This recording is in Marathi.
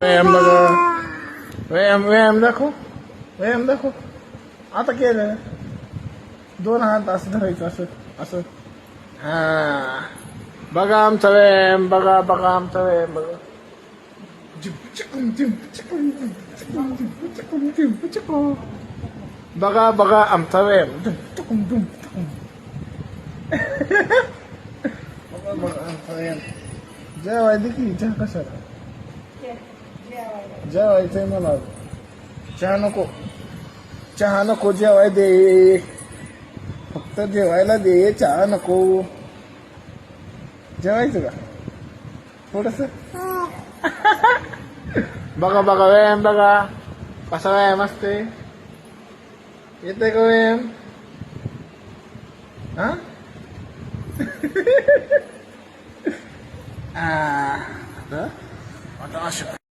व्यायाम बघा. व्यायाम दाखव. व्यायाम दाखव. आता केलं. 2 हात असं धरायचं असं असं. हा बघा आमचा व्यायाम. बघा बघा आमचा व्यायाम. बघा बघा बघा आमचा व्यायाम. बघा बघा आमचा व्यायाम. जेवाय दे की. चहा कशाला जेवायचंय मला. चहा नको. चहा नको. जेवाय दे. फक्त जेवायला दे. चहा नको. जेवायचं का थोडस. बघा बघा व्यायाम. बघा कसा व्यायाम असते. येतोय का व्यायाम. हा आता असं